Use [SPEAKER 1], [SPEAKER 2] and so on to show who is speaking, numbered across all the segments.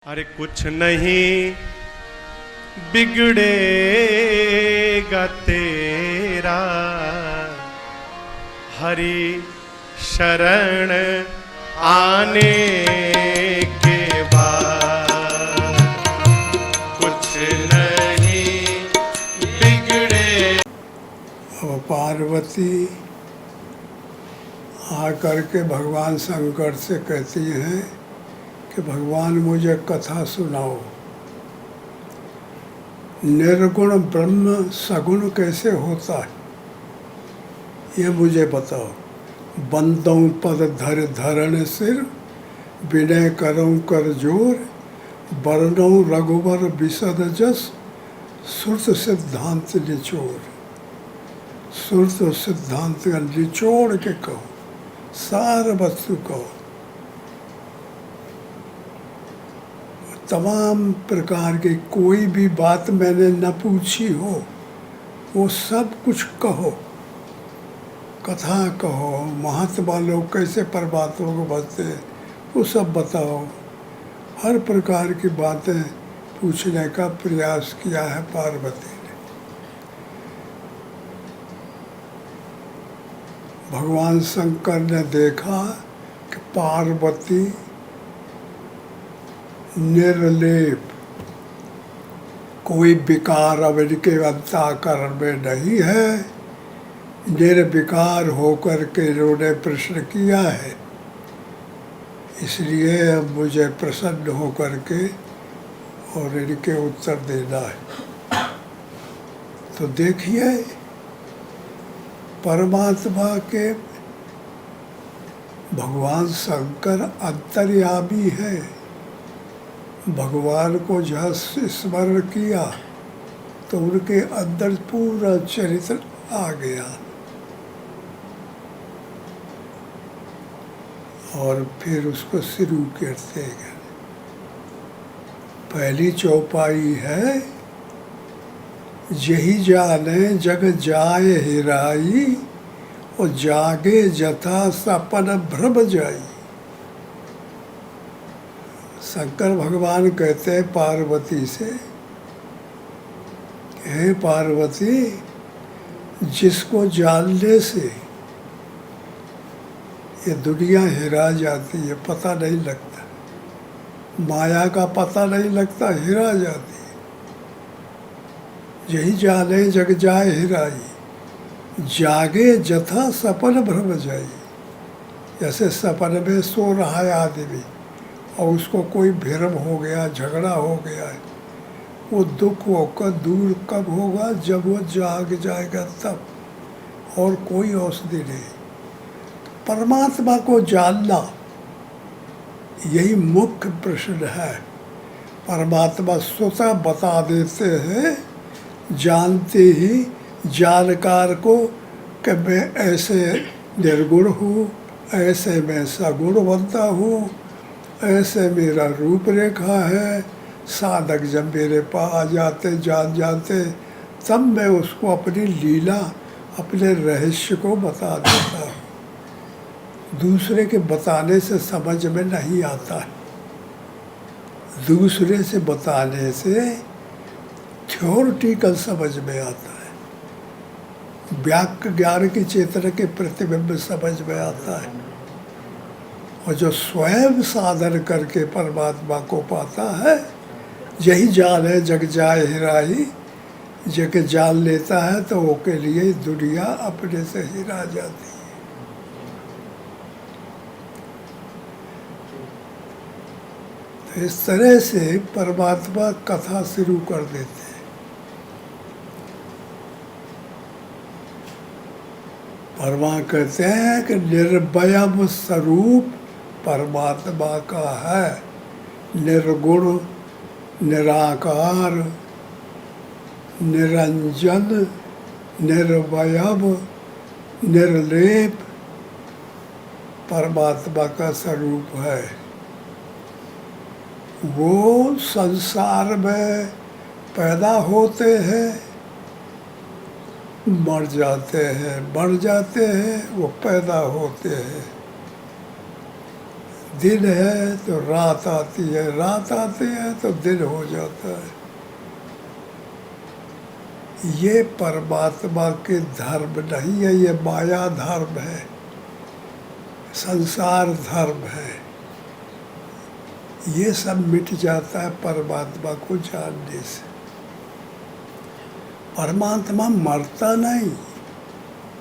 [SPEAKER 1] अरे कुछ नहीं बिगड़ेगा तेरा, हरि शरण आने के बाद कुछ नहीं बिगड़े।
[SPEAKER 2] और पार्वती आकर के भगवान शंकर से कहती हैं कि भगवान मुझे कथा सुनाओ, निर्गुण ब्रह्म सगुण कैसे होता है ये मुझे बताओ। बंदों पद धर धरण सिर, विनय करऊं कर जोर, वर्णों रघुवर विशद जस, श्रुत सिद्धांत निचोड़। श्रुत सिद्धांत का निचोड़ के कहो, सार वस्तु कहो। तमाम प्रकार की कोई भी बात मैंने न पूछी हो वो सब कुछ कहो, कथा कहो, महात्मा लोग कैसे परमात्मा को भजते वो सब बताओ। हर प्रकार की बातें पूछने का प्रयास किया है पार्वती ने। भगवान शंकर ने देखा कि पार्वती निर्लेप, कोई विकार अब इनके अंतःकरण में नहीं है, निर्विकार होकर के इन्होंने प्रश्न किया है, इसलिए अब मुझे प्रसन्न होकर के और इनके उत्तर देना है। तो देखिए परमात्मा के भगवान शंकर अंतर्यामी है। भगवान को जहाँ स्मरण किया तो उनके अंदर पूरा चरित्र आ गया और फिर उसको शुरू करते गए। पहली चौपाई है, यही जाने जग जाए हिराई, और जागे जथा सपन भ्रम जाई। शंकर भगवान कहते हैं पार्वती से, हे पार्वती, जिसको जानने से ये दुनिया हिरा जाती है, पता नहीं लगता, माया का पता नहीं लगता, हिरा जाती है। यही जाने जग जाए हिराई, जागे जथा सपन भ्रम जाई। जैसे सपन में सो रहा है आदमी और उसको कोई भ्रम हो गया, झगड़ा हो गया है, वो दुख होकर दूर कब होगा, जब वो जाग जाएगा तब, और कोई औषधि नहीं। परमात्मा को जानना यही मुख्य प्रश्न है। परमात्मा स्वतः बता देते हैं जानते ही जानकार को कि मैं ऐसे निर्गुण हूँ, ऐसे मैं सगुण बनता हूँ, ऐसे मेरा रूपरेखा है। साधक जब मेरे पास आ जाते जान जाते तब मैं उसको अपनी लीला, अपने रहस्य को बता देता हूँ। दूसरे के बताने से समझ में नहीं आता है, दूसरे से बताने से थ्योरिटिकल समझ में आता है, व्याक्य ज्ञान की चेतना के प्रतिबिंब समझ में आता है। और जो स्वयं साधन करके परमात्मा को पाता है, यही जान है जग जाए हिराई, जग जान लेता है तो वो के लिए दुनिया अपने से हिरा जाती है। तो इस तरह से परमात्मा कथा शुरू कर देते हैं। परमात्मा कहते हैं कि निर्भयम स्वरूप परमात्मा का है, निर्गुण, निराकार, निरंजन, निर्वयव, निर्लेप परमात्मा का स्वरूप है। वो संसार में पैदा होते हैं, मर जाते हैं, बढ़ जाते हैं, वो पैदा होते हैं। दिन है तो रात आती है, रात आती है तो दिन हो जाता है। ये परमात्मा के धर्म नहीं है, ये माया धर्म है, संसार धर्म है। ये सब मिट जाता है परमात्मा को जानने से। परमात्मा मरता नहीं,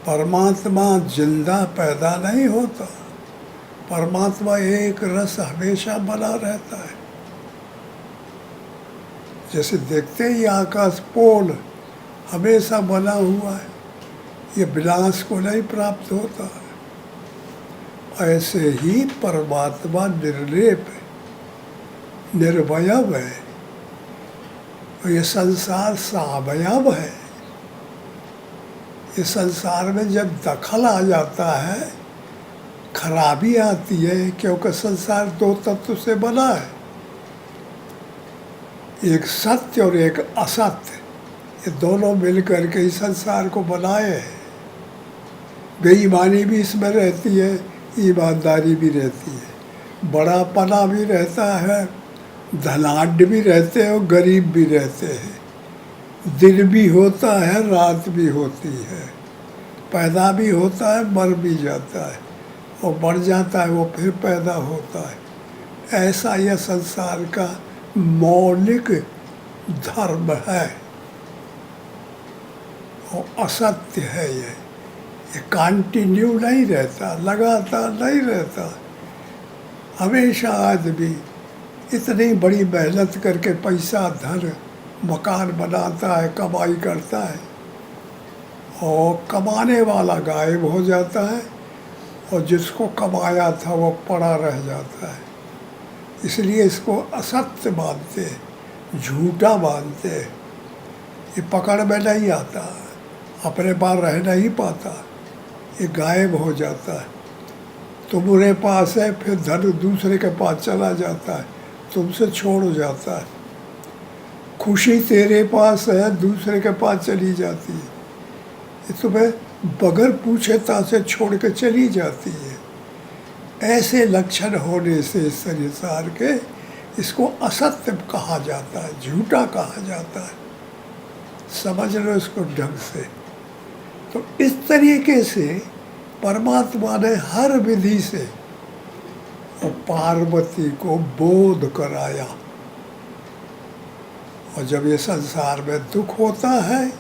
[SPEAKER 2] परमात्मा जिंदा पैदा नहीं होता, परमात्मा एक रस हमेशा बना रहता है। जैसे देखते ही आकाश पोल हमेशा बना हुआ है, ये विनाश को नहीं प्राप्त होता है। ऐसे ही परमात्मा निर्लेप है, निर्वयव है, और ये संसार सावयव है। ये संसार में जब दखल आ जाता है, खराबी आती है, क्योंकि संसार दो तत्व से बना है, एक सत्य और एक असत्य। ये दोनों मिलकर के इस संसार को बनाए हैं। बेईमानी भी इसमें रहती है, ईमानदारी भी रहती है, बड़ापना भी रहता है, धनाढ्य भी रहते हैं और गरीब भी रहते हैं। दिन भी होता है, रात भी होती है, पैदा भी होता है, मर भी जाता है, और बढ़ जाता है, वो फिर पैदा होता है। ऐसा यह संसार का मौलिक धर्म है और असत्य है। ये कंटिन्यू नहीं रहता, लगातार नहीं रहता। हमेशा आदमी इतनी बड़ी मेहनत करके पैसा धन मकान बनाता है, कमाई करता है, और कमाने वाला गायब हो जाता है, और जिसको कमाया था वो पड़ा रह जाता है। इसलिए इसको असत्य मानते हैं, झूठा मानते हैं। ये पकड़ में नहीं आता, अपने पास रह नहीं पाता, ये गायब हो जाता है। तुम्हारे पास है, फिर धन दूसरे के पास चला जाता है, तुमसे छोड़ जाता है। खुशी तेरे पास है, दूसरे के पास चली जाती है, ये तुम्हें बगैर पूछे तासे छोड़ के चली जाती है। ऐसे लक्षण होने से इस संसार के, इसको असत्य कहा जाता है, झूठा कहा जाता है। समझ लो इसको ढंग से। तो इस तरीके से परमात्मा ने हर विधि से और पार्वती को बोध कराया। और जब ये संसार में दुख होता है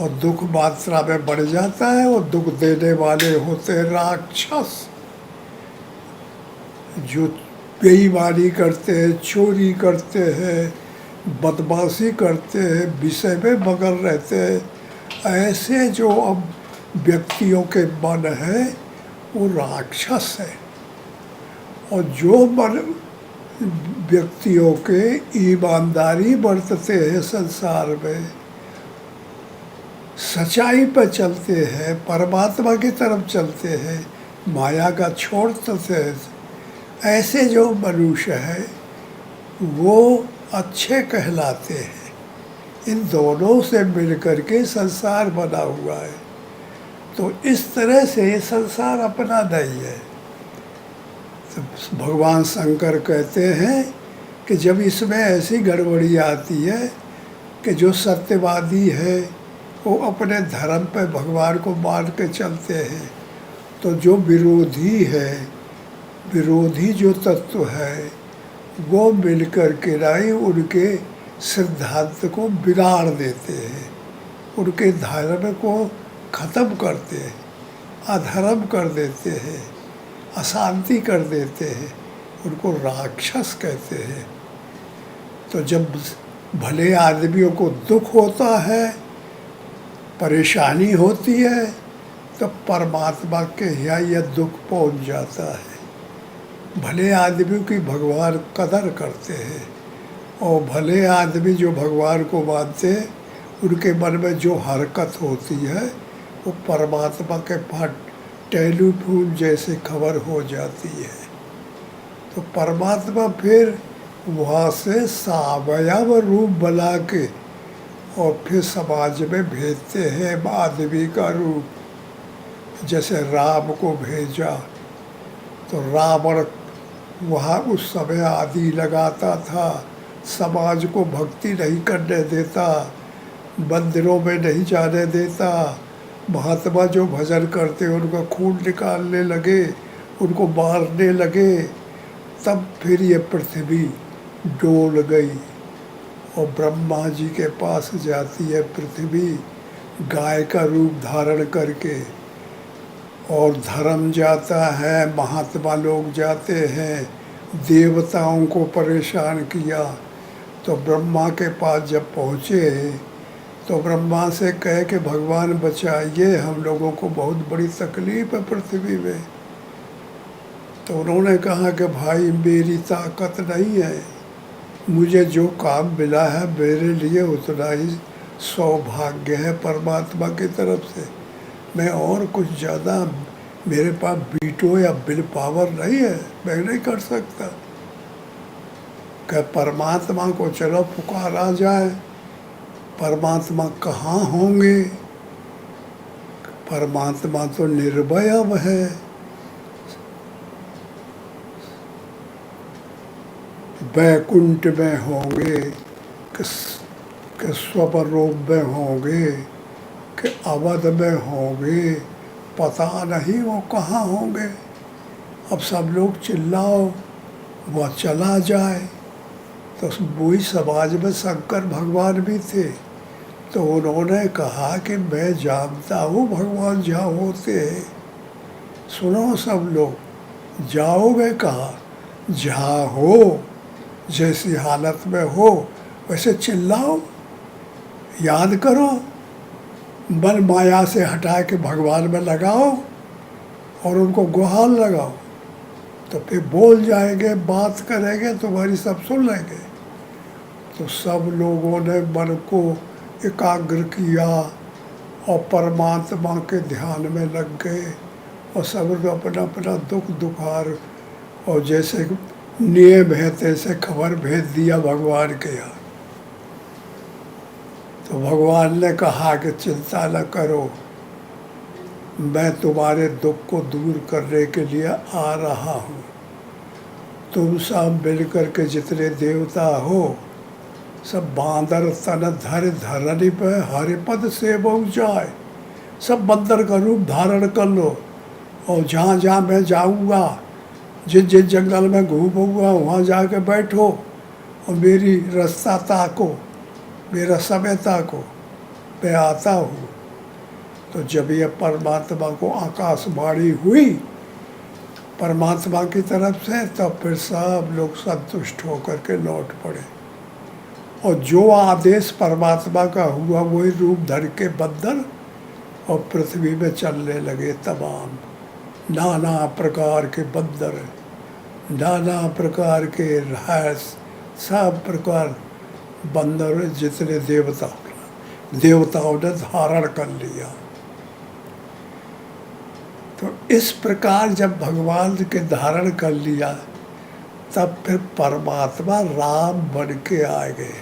[SPEAKER 2] और दुख मात्रा में बढ़ जाता है, और दुख देने वाले होते हैं राक्षस, जो बेईमानी करते हैं, चोरी करते हैं, बदमाशी करते हैं, विषय में मगन रहते हैं। ऐसे जो अब व्यक्तियों के मन है वो राक्षस है। और जो मन व्यक्तियों के ईमानदारी बरतते हैं, संसार में सच्चाई पर चलते हैं, परमात्मा की तरफ चलते हैं, माया का छोड़ते हैं, ऐसे जो मनुष्य है वो अच्छे कहलाते हैं। इन दोनों से मिलकर के संसार बना हुआ है। तो इस तरह से संसार अपना नहीं है। तो भगवान शंकर कहते हैं कि जब इसमें ऐसी गड़बड़ी आती है कि जो सत्यवादी है वो अपने धर्म पे भगवान को मान के चलते हैं, तो जो विरोधी है, विरोधी जो तत्व है, वो मिलकर के राय उनके सिद्धांत को बिगाड़ देते हैं, उनके धर्म को ख़त्म करते हैं, अधर्म कर देते हैं, अशांति कर देते हैं, उनको राक्षस कहते हैं। तो जब भले आदमियों को दुख होता है, परेशानी होती है, तो परमात्मा के यहाँ यह दुख पहुँच जाता है। भले आदमियों की भगवान कदर करते हैं, और भले आदमी जो भगवान को मानते हैं, उनके मन में जो हरकत होती है वो परमात्मा के पास टेलीफोन जैसे खबर हो जाती है। तो परमात्मा फिर वहाँ से सावयव रूप बना के और फिर समाज में भेजते हैं आदमी का रूप। जैसे राम को भेजा, तो रावण वहाँ उस समय आदि लगाता था, समाज को भक्ति नहीं करने देता, मंदिरों में नहीं जाने देता, महात्मा जो भजन करते उनका खून निकालने लगे, उनको मारने लगे। तब फिर ये पृथ्वी डोल गई और ब्रह्मा जी के पास जाती है पृथ्वी गाय का रूप धारण करके, और धर्म जाता है, महात्मा लोग जाते हैं, देवताओं को परेशान किया। तो ब्रह्मा के पास जब पहुँचे तो ब्रह्मा से कहे कि भगवान बचाइए, हम लोगों को बहुत बड़ी तकलीफ है पृथ्वी में। तो उन्होंने कहा कि भाई मेरी ताकत नहीं है, मुझे जो काम मिला है मेरे लिए उतना ही सौभाग्य है परमात्मा की तरफ से, मैं और कुछ ज़्यादा मेरे पास बीटो या बिल पावर नहीं है, मैं नहीं कर सकता। कि परमात्मा को चलो पुकारा जाए। परमात्मा कहाँ होंगे? परमात्मा तो निर्भय है, वैकुंठ में होंगे कि स्वरूप में होंगे कि अवध में होंगे, पता नहीं वो कहाँ होंगे। अब सब लोग चिल्लाओ वह चला जाए। तो वही समाज में शंकर भगवान भी थे, तो उन्होंने कहा कि मैं जानता हूँ भगवान जहाँ होते हैं। सुनो सब लोग, जाओगे कहाँ? जहाँ हो, जैसी हालत में हो वैसे चिल्लाओ, याद करो, मन माया से हटा के भगवान में लगाओ और उनको गुहार लगाओ, तो फिर बोल जाएंगे, बात करेंगे, तुम्हारी सब सुन लेंगे। तो सब लोगों ने मन को एकाग्र किया और परमात्मा के ध्यान में लग गए और सब अपना अपना दुख दुखार और जैसे नियम है तैसे खबर भेज दिया भगवान के यहाँ। तो भगवान ने कहा कि चिंता न करो, मैं तुम्हारे दुख को दूर करने के लिए आ रहा हूँ। तुम सब मिल कर के जितने देवता हो, सब बांदर तन धर धरनी पे हरिपद से बहु जाए, सब बंदर का रूप धारण कर लो और जहाँ जहाँ मैं जाऊँगा, जिस जिस जंगल में घूमूंगा वहाँ जाके बैठो और मेरी रास्ता ताको, मेरा समय ताको, मैं आता हूँ। तो जब ये परमात्मा को आकाशवाणी हुई परमात्मा की तरफ से, तब फिर सब लोग संतुष्ट होकर के लौट पड़े और जो आदेश परमात्मा का हुआ वही रूप धर के बंदर और पृथ्वी में चलने लगे। तमाम नाना प्रकार के बंदर, नाना प्रकार के रहस, सब प्रकार बंदर जितने देवताओं ने धारण कर लिया। तो इस प्रकार जब भगवान के धारण कर लिया, तब फिर परमात्मा राम बन के आ गए।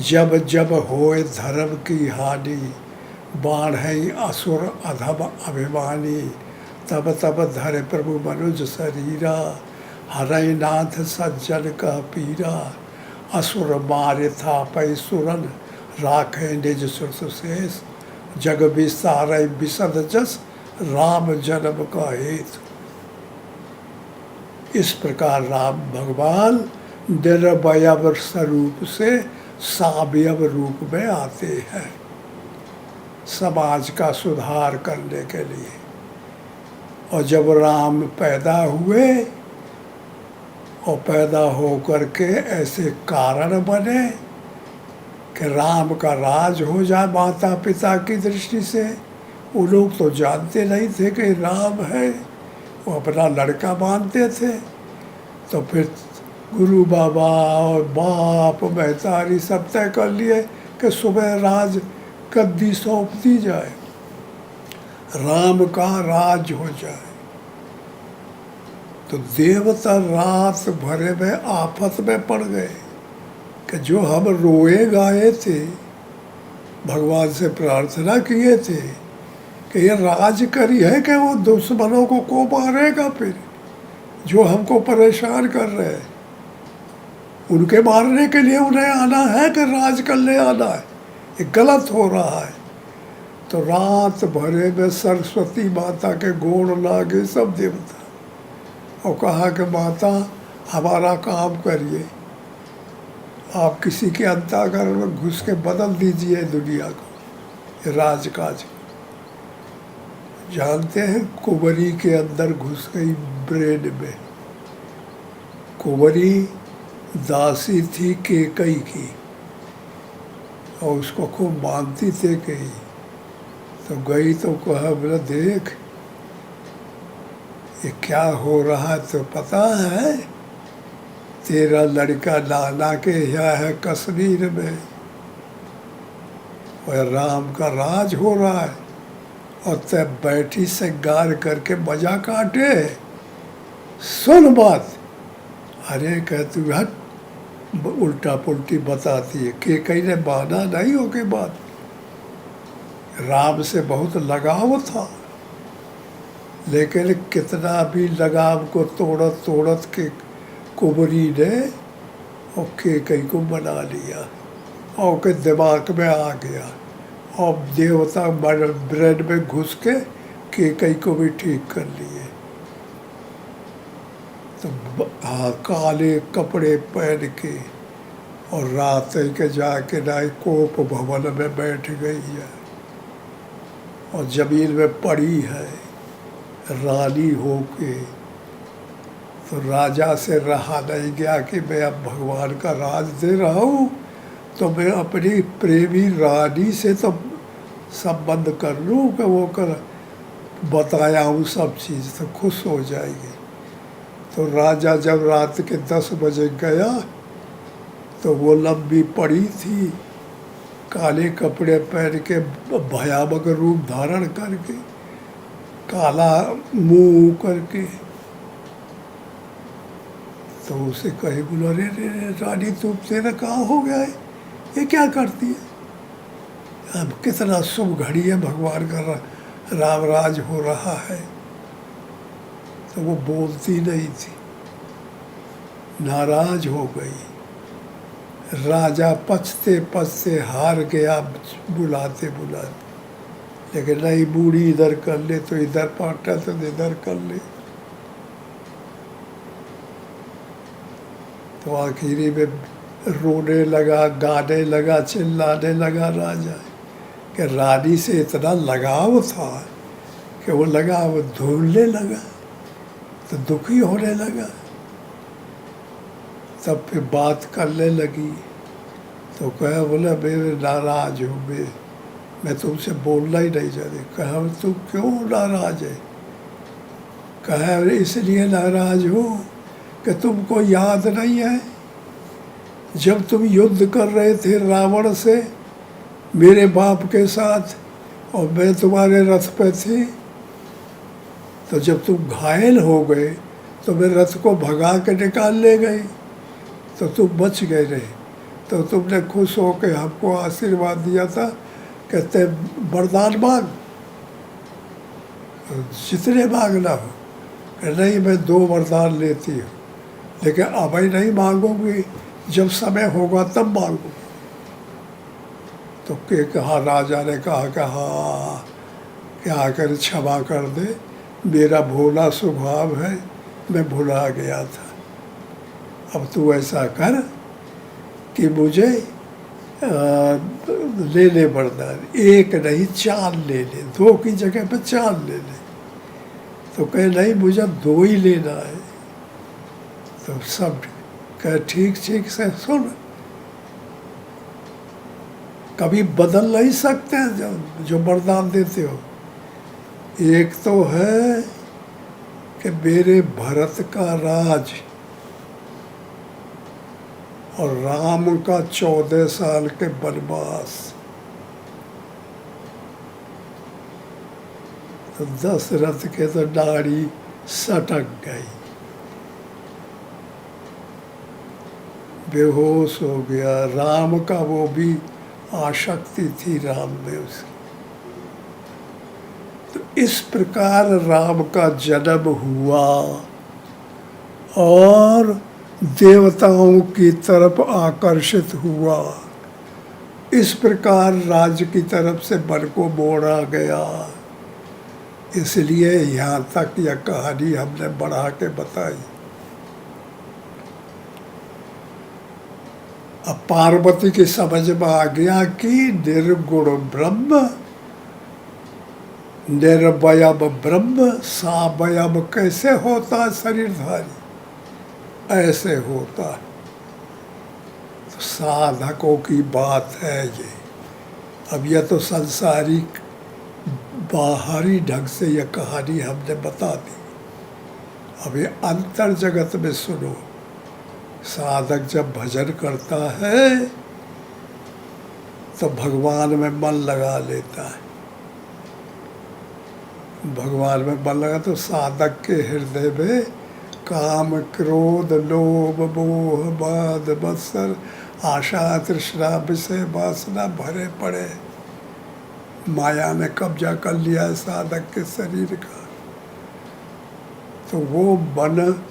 [SPEAKER 2] जब जब होए धर्म की हानि, बाण है असुर अधम अभिमानी, तब तब धरे प्रभु मनुज शरीरा, हरय नाथ सज्जन का पीरा, असुर मारे था पै सुरन, राखे निज सुरत शेष, जग विसारय विशद जस, राम जन्म का हेतु। इस प्रकार राम भगवान निर्वयव स्वरूप से सावयव रूप में आते हैं समाज का सुधार करने के लिए। और जब राम पैदा हुए और पैदा होकर के ऐसे कारण बने कि राम का राज हो जाए माता पिता की दृष्टि से, वो लोग तो जानते नहीं थे कि राम है, वो अपना लड़का मानते थे। तो फिर गुरु बाबा और बाप महतारी सब तय कर लिए कि सुबह राज गद्दी सौंप दी जाए, राम का राज हो जाए। तो देवता रात भरे में आफत में पड़ गए कि जो हम रोए गाए थे, भगवान से प्रार्थना किए थे कि ये राज करी है कि वो दुश्मनों को मारेगा, फिर जो हमको परेशान कर रहे हैं, उनके मारने के लिए उन्हें आना है कि राज करने आना है? ये गलत हो रहा है। तो रात भरे में सरस्वती माता के गोड़ लागे सब देवता और कहा कि माता हमारा काम करिए, आप किसी के अंतःकरण में घुस के बदल दीजिए दुनिया को, ये राजकाज। जानते हैं कुंवरी के अंदर घुस गई ब्रेन में। कुंवरी दासी थी केकई की और उसको खूब मानती थी कही। तो गई तो कहा बोला देख ये क्या हो रहा है तो पता है, तेरा लड़का नाना के यहाँ है कश्मीर में और राम का राज हो रहा है और तब बैठी श्रृंगार करके मजा काटे। सुन बात। अरे कह तू हट, उल्टा पुल्टी बताती है। कि कहीं ने माना नहीं हो के बात। राम से बहुत लगाव था, लेकिन कितना भी लगाव को तोड़त तोड़त के कुंवरी ने और केकई को बना लिया और के दिमाग में आ गया और देवता ब्रेन में घुस के केकई को भी ठीक कर लिए। तो काले कपड़े पहन के और रात के जाके ना कोप भवन में बैठ गई है और जमीन में पड़ी है रानी होके। तो राजा से रहा नहीं गया कि मैं अब भगवान का राज दे रहा हूँ तो मैं अपनी प्रेमी रानी से तो संबंध कर लूँ कि वो कर बताया हूँ सब चीज़ तो खुश हो जाएगी। तो राजा जब रात के 10 बजे गया तो वो लंबी पड़ी थी, काले कपड़े पहन के भयावह रूप धारण करके, काला मुंह करके। तो उसे कहे बोला रे रे रे रानी तुम तेरा कहाँ हो गया है, ये क्या करती है? अब कितना शुभ घड़ी है, भगवान का राम राज हो रहा है। तो वो बोलती नहीं थी, नाराज हो गई। राजा पछते पछते हार गया बुलाते बुलाते, लेकिन नहीं बूढ़ी इधर कर ले तो इधर पाटा तो इधर कर ले। तो आखिरी में रोने लगा, गाने लगा, चिल्लाने लगा राजा कि रानी से इतना लगाव था कि वो लगाव ढूंढने लगा तो दुखी होने लगा। तब फिर बात करने लगी तो कहा बोला मैं नाराज हूँ, मैं तुमसे बोलना ही नहीं चाहती। कहा तुम क्यों नाराज है? कहा इसलिए नाराज हूँ कि तुमको याद नहीं है जब तुम युद्ध कर रहे थे रावण से मेरे बाप के साथ और मैं तुम्हारे रथ पे थी, तो जब तुम घायल हो गए तो मैं रथ को भगा के निकाल ले गई तो तुम बच गए रहे। तो तुमने खुश हो के हमको आशीर्वाद दिया था, कहते वरदान मांग, जितने मांगना हो। नहीं मैं 2 वरदान लेती हूँ, लेकिन अब ही नहीं मांगूंगी, जब समय होगा तब मांगूंगी। तो के कहा राजा ने कहा कि हाँ क्या कर क्षमा कर दे, मेरा भोला स्वभाव है, मैं भुला गया था। अब तू ऐसा कर कि मुझे ले ले वरदान, 1 नहीं 4 ले ले, 2 की जगह पे 4 ले ले। तो कहे नहीं मुझे 2 ही लेना है। तो सब कहे ठीक ठीक से सुन, कभी बदल नहीं सकते जो वरदान देते हो। एक तो है कि मेरे भरत का राज और राम का 14 साल के वनवास। तो दशरथ के तो नाड़ी सटक गई, बेहोश हो गया। राम का वो भी आसक्ति थी राम में उसकी। तो इस प्रकार राम का जन्म हुआ और देवताओं की तरफ आकर्षित हुआ। इस प्रकार राज्य की तरफ से मन को मोड़ा गया। इसलिए यहाँ तक यह कहानी हमने बढ़ा के बताई। अब पार्वती की समझ में आ गया कि निर्गुण ब्रह्म, निर्वयम ब्रह्म सावयव कैसे होता है शरीरधारी, ऐसे होता है। तो साधकों की बात है ये। अब यह तो सांसारिक बाहरी ढंग से यह कहानी हमने बता दी। अब ये अंतर जगत में सुनो। साधक जब भजन करता है तो भगवान में मन लगा लेता है। भगवान में मन लगा तो साधक के हृदय में काम क्रोध लोभ मोह मद मत्सर आशा तृष्णा विषय वासना भरे पड़े। माया ने कब्जा कर लिया है साधक के शरीर का। तो वो मन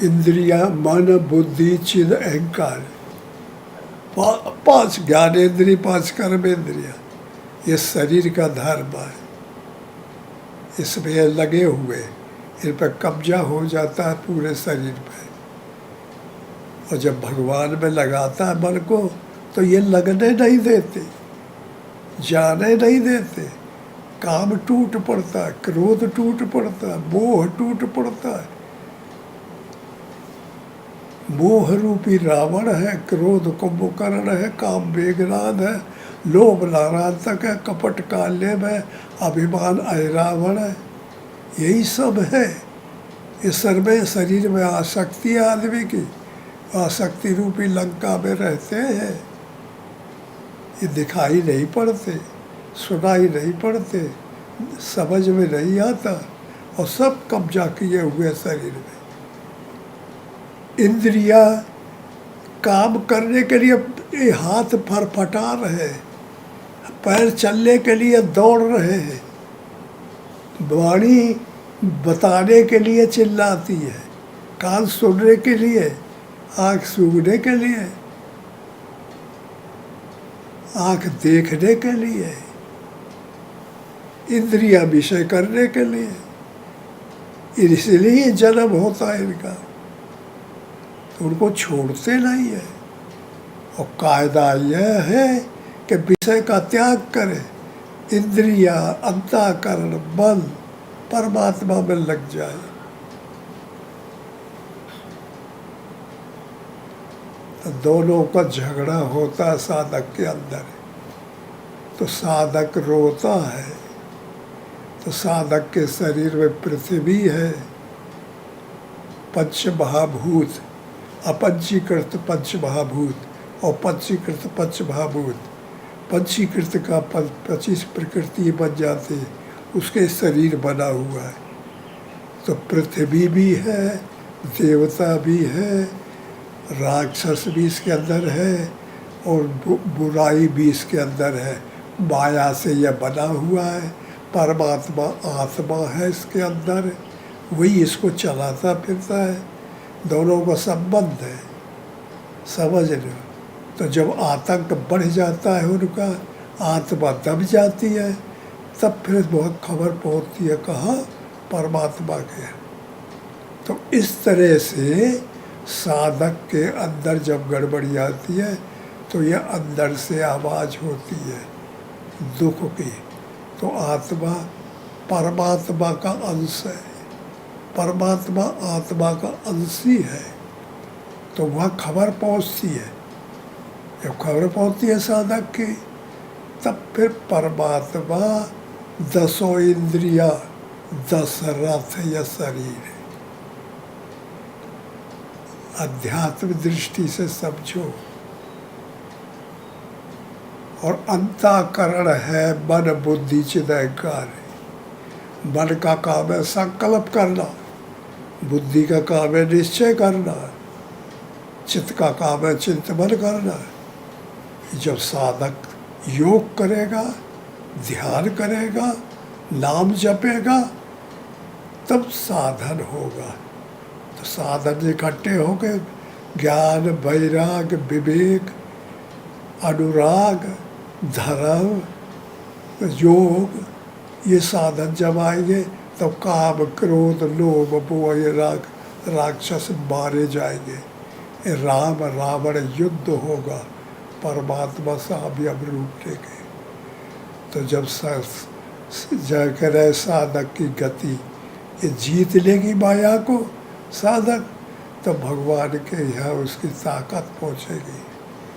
[SPEAKER 2] इंद्रिया, मन बुद्धि चिद अहंकार, पांच ज्ञानेन्द्रिय, पांच कर्मेंद्रिया, ये शरीर का धर्म है। इसमें लगे हुए, इन पर कब्जा हो जाता है पूरे शरीर पे। और जब भगवान में लगाता है मन को तो ये लगने नहीं देते, जाने नहीं देते। काम टूट पड़ता है, क्रोध टूट पड़ता है, मोह टूट पड़ता है। मोह रूपी रावण है, क्रोध कुंभकर्ण है, काम मेघनाद है, लोभ नारायण है, कपट काल्य में अभिमान ऐरावण है। यही सब है। इस सर्वे शरीर में आसक्ति है आदमी की। आसक्ति रूपी लंका में रहते हैं। ये दिखाई नहीं पड़ते, सुनाई नहीं पड़ते, समझ में नहीं आता, और सब कब्जा किए हुए शरीर में। इंद्रिया काम करने के लिए हाथ फरफटा रहे, पैर चलने के लिए दौड़ रहे हैं, वाणी बताने के लिए चिल्लाती है, कान सुनने के लिए, आँख सूंघने के लिए, आँख देखने के लिए, इंद्रिया विषय करने के लिए। इसलिए जन्म होता है इनका। तो उनको छोड़ते नहीं है। और कायदा यह है कि विषय का त्याग करें, इंद्रिया अंतःकरण मन परमात्मा में लग जाए। तो दोनों का झगड़ा होता है साधक के अंदर। तो साधक रोता है। तो साधक के शरीर में पृथ्वी है, पंच महाभूत, अपंचीकृत पंच महाभूत और पंचीकृत पंच महाभूत। पंचीकृत का 25 प्रकृति बन जाते, उसके शरीर बना हुआ है। तो पृथ्वी भी है, देवता भी है, राक्षस भी इसके अंदर है, और बुराई भी इसके अंदर है। माया से यह बना हुआ है। परमात्मा आत्मा है इसके अंदर, वही इसको चलाता फिरता है। दोनों का संबंध है, समझ लो। तो जब आतंक बढ़ जाता है उनका, आत्मा दब जाती है, तब फिर बहुत खबर पहुंचती है कहाँ, परमात्मा के। तो इस तरह से साधक के अंदर जब गड़बड़ी आती है तो यह अंदर से आवाज़ होती है दुख की। तो आत्मा परमात्मा का अंश है, परमात्मा आत्मा का अंश ही है। तो वह खबर पहुंचती है। जब खबर पहुंचती है साधक की, तब फिर परमात्मा 10 इंद्रिया 10 रथ या शरीर है। अध्यात्म दृष्टि से समझो। और अंतःकरण है मन बुद्धि चित्त अहंकार है। मन का काम है संकल्प करना, बुद्धि का काम है निश्चय करना, चित्त का काम है चिंतन करना। जब साधक योग करेगा, ध्यान करेगा, नाम जपेगा, तब साधन होगा। तो साधन इकट्ठे होकर ज्ञान, वैराग, विवेक, अनुराग, धर्म, योग, ये साधन जब आएंगे तब काम, क्रोध, लोभ, मोह, ये राक्षस मारे जाएंगे। राम रावण युद्ध होगा, परमात्मा सामने रूप लेंगे। तो जब जय करे साधक की गति, ये जीत लेगी माया को साधक, तो भगवान के यहाँ उसकी ताकत पहुँचेगी।